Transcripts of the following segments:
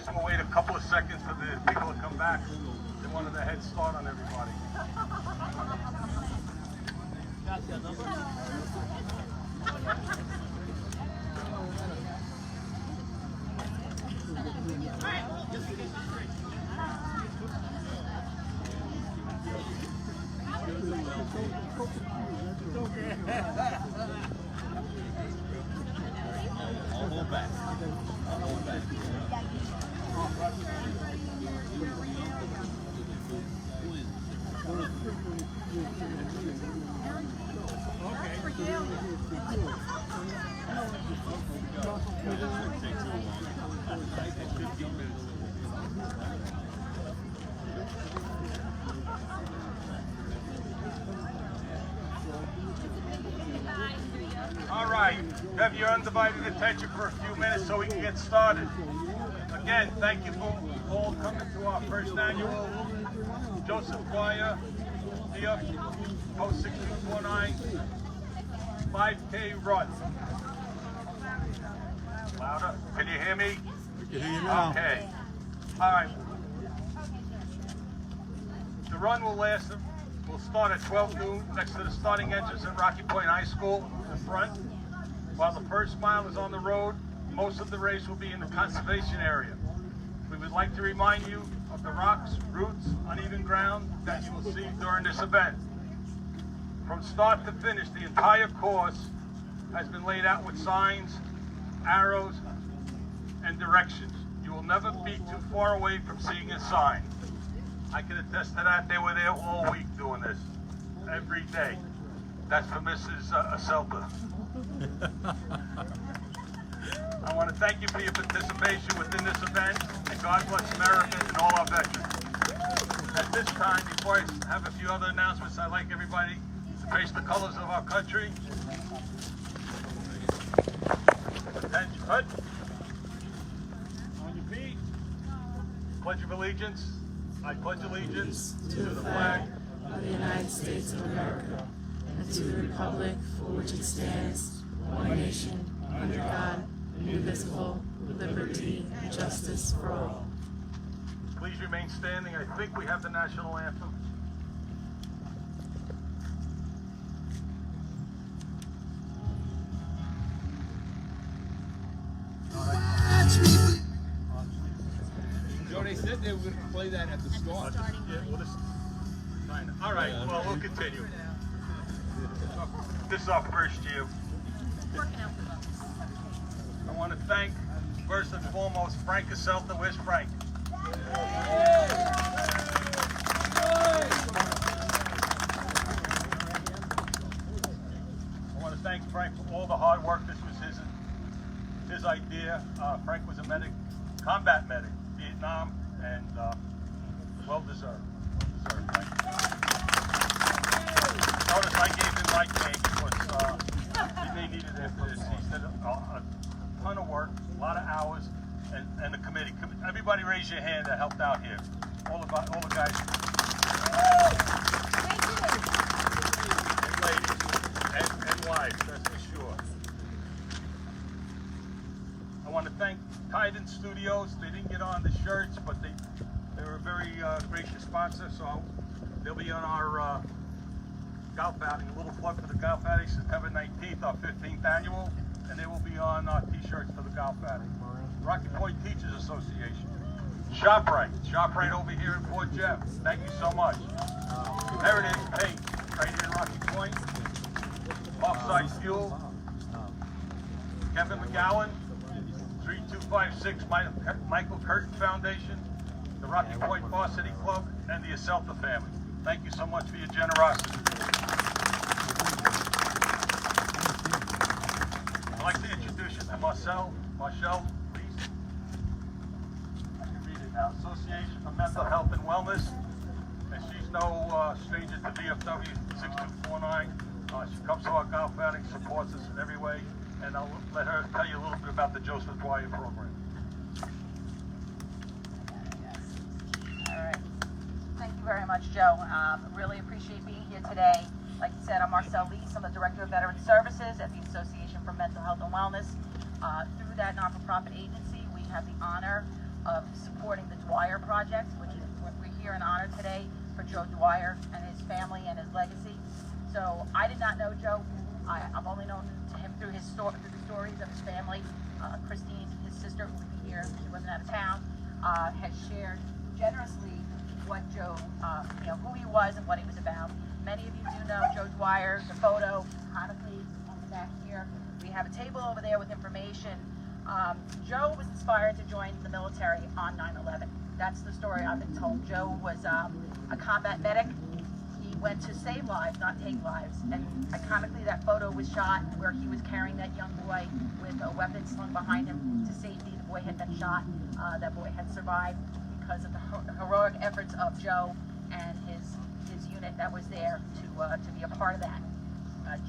just going to wait a couple of seconds for the people to come back. They wanted a head start on everybody. I'll hold back. I'll hold back. All right, have your undivided attention for a few minutes so we can get started. Again, thank you for all coming to our first annual Joseph Dwyer Post 6249 5K run. Louder. Can you hear me? I can hear you now. Okay. All right. The run will start at 12 noon next to the starting entrance at Rocky Point High School in front. While the first mile is on the road, most of the race will be in the conservation area. We would like to remind you of the rocks, roots, uneven ground that you will see during this event. From start to finish, the entire course has been laid out with signs, arrows, and directions. You will never be too far away from seeing a sign. I can attest to that. They were there all week doing this, every day. That's for Mrs. Aselta. I want to thank you for your participation within this event, and God bless America and all our veterans. At this time, before I have a few other announcements, I'd like everybody to face the colors of our country. Attention, hut. On your feet. Pledge of allegiance. I pledge allegiance to the flag of the United States of America and to the republic for which it stands, one nation, under God, indivisible, with liberty and justice for all. Please remain standing. I think we have the national anthem. Joe, they said they were going to play that at the start. Yeah, we'll just kind of. All right, well, we'll continue. This is our first year. I want to thank, first and foremost, Frank Aselta. Where's Frank? I want to thank Frank for all the hard work. This was his idea. Frank was a medic, combat medic, Vietnam, and well deserved. Well deserved, Frank. Notice I gave him my cake because they needed it for this. He did a ton of work, a lot of hours, and the committee. Everybody raise your hand that helped out here. All the guys. And ladies, and wives, that's for sure. I want to thank Titan Studios. They didn't get on the shirts, but they were a very gracious sponsor, so they'll be on our golf outing. A little plug for the golf outing, September 19th, our 15th annual, and they will be on t-shirts for the golf outing. Rocky Point Teachers Association. ShopRite over here in Port Jeff. Thank you so much. Heritage Paint, right here in Rocky Point. Offside Fuel. Kevin McGowan. 3256 Michael Curtin Foundation, the Rocky Point Varsity Club, and the Aselta family. Thank you so much for your generosity. I'd like to introduce you to Marshall, please. I can read it now. Association for Mental Health and Wellness, and she's no stranger to VFW 6249. She comes to our golf outing, supports us in every way. And I'll let her tell you a little bit about the Joseph Dwyer program. All right. Thank you very much, Joe. Really appreciate being here today. Like you said, I'm Marcel Leese. I'm the Director of Veteran Services at the Association for Mental Health and Wellness. Through that not-for-profit agency, we have the honor of supporting the Dwyer project, which is what we're here in honor today for Joe Dwyer and his family and his legacy. So I did not know Joe. I've only known him through through the stories of his family. Christine, his sister, who would be here, she wasn't out of town, has shared generously what Joe, who he was and what he was about. Many of you do know Joe Dwyer, the photo, chronically on the back here. We have a table over there with information. Joe was inspired to join the military on 9/11. That's the story I've been told. Joe was a combat medic. He went to save lives, not take lives. And iconically, that photo was shot where he was carrying that young boy with a weapon slung behind him to safety. The boy had been shot. That boy had survived because of the heroic efforts of Joe and his unit that was there to be a part of that.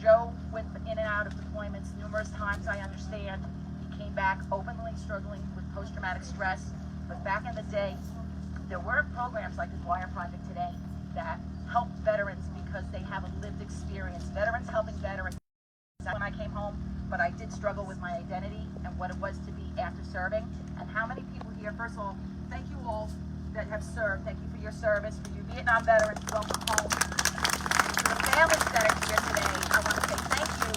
Joe went in and out of deployments numerous times, I understand. He came back openly struggling with post-traumatic stress. But back in the day, there were programs like the Dwyer Project today that help veterans because they have a lived experience. Veterans helping veterans. When I came home, but I did struggle with my identity and what it was to be after serving. And how many people here, first of all, thank you all that have served. Thank you for your service. For you Vietnam veterans, welcome home. To the families that are here today, I want to say thank you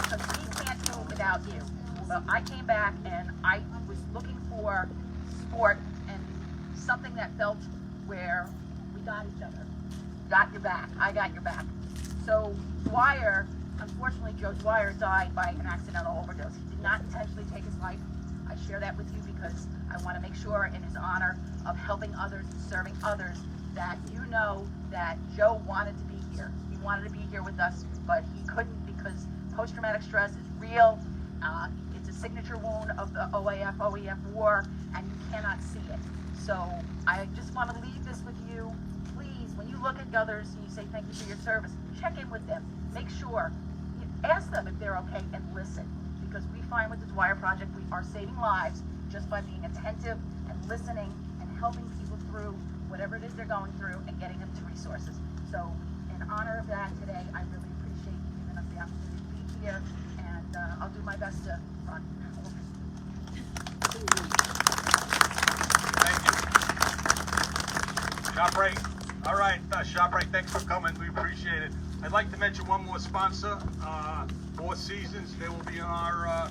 because we can't do it without you. So I came back and I was looking for sport and something that felt where we got each other. Got your back. I got your back. So Dwyer, unfortunately, Joe Dwyer died by an accidental overdose. He did not intentionally take his life. I share that with you because I want to make sure in his honor of helping others and serving others that you know that Joe wanted to be here. He wanted to be here with us, but he couldn't because post-traumatic stress is real. It's a signature wound of the OEF war, and you cannot see it. So I just want to leave this with you. Please, when you look at others and you say thank you for your service, check in with them. Make sure. Ask them if they're okay and listen. Because we find with the Dwyer Project, we are saving lives just by being attentive and listening and helping people through whatever it is they're going through and getting them to resources. So in honor of that today, I really appreciate you giving us the opportunity to be here, and I'll do my best to run. Thank you. ShopRite. All right, ShopRite, thanks for coming. We appreciate it. I'd like to mention one more sponsor, Four Seasons. They will be on our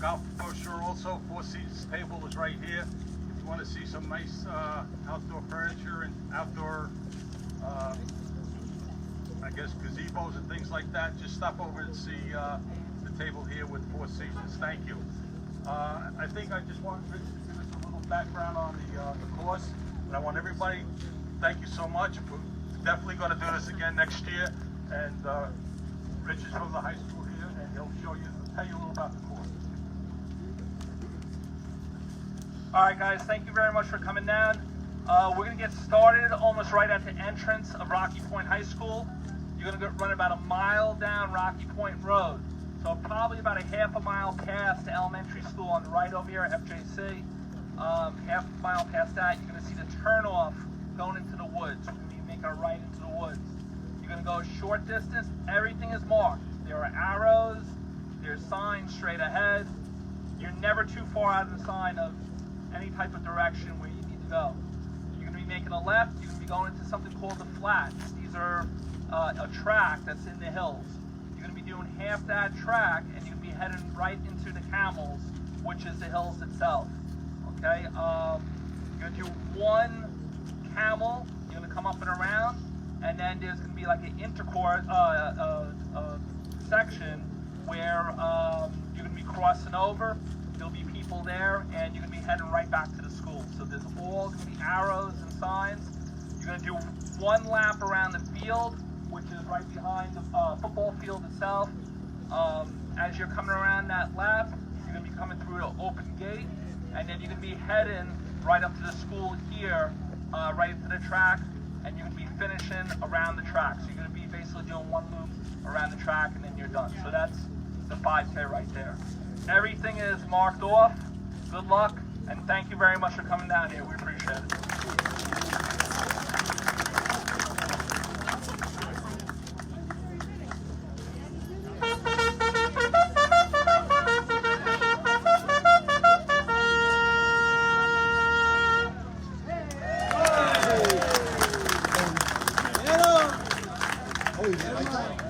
golf brochure also. Four Seasons table is right here. If you want to see some nice outdoor furniture and outdoor, I guess, gazebos and things like that, just stop over and see the table here with Four Seasons. Thank you. I think I just want Rich to give us a little background on the course. And I want everybody, thank you so much. We're definitely going to do this again next year. And Rich is from the high school here, and he'll tell you a little about the course. All right, guys, thank you very much for coming down. We're going to get started almost right at the entrance of Rocky Point High School. You're going to run about a mile down Rocky Point Road. So probably about a half a mile past the elementary school on the right over here at FJC. Half a mile past that, you're going to see the turnoff going into the woods. We're going to be making a right into the woods. You're going to go a short distance. Everything is marked. There are arrows. There's signs straight ahead. You're never too far out of the sign of any type of direction where you need to go. You're going to be making a left. You're going to be going into something called the flats. These are a track that's in the hills. You're going to be doing half that track, and you're going to be heading right into the camels, which is the hills itself. Okay? You're going to do one camel. You're going to come up and around. And then there's going to be like an intercourse section where you're going to be crossing over. There'll be people there, and you're going to be heading right back to the school. So there's all going to be arrows and signs. You're going to do one lap around the field, which is right behind the football field itself. As you're coming around that lap, you're going to be coming through an open gate, and then you're going to be heading right up to the school here, right into the track. And you're going to be finishing around the track. So you're going to be basically doing one loop around the track, and then you're done. So that's the 5K right there. Everything is marked off. Good luck, and thank you very much for coming down here. We appreciate it. Oh, he's at my time.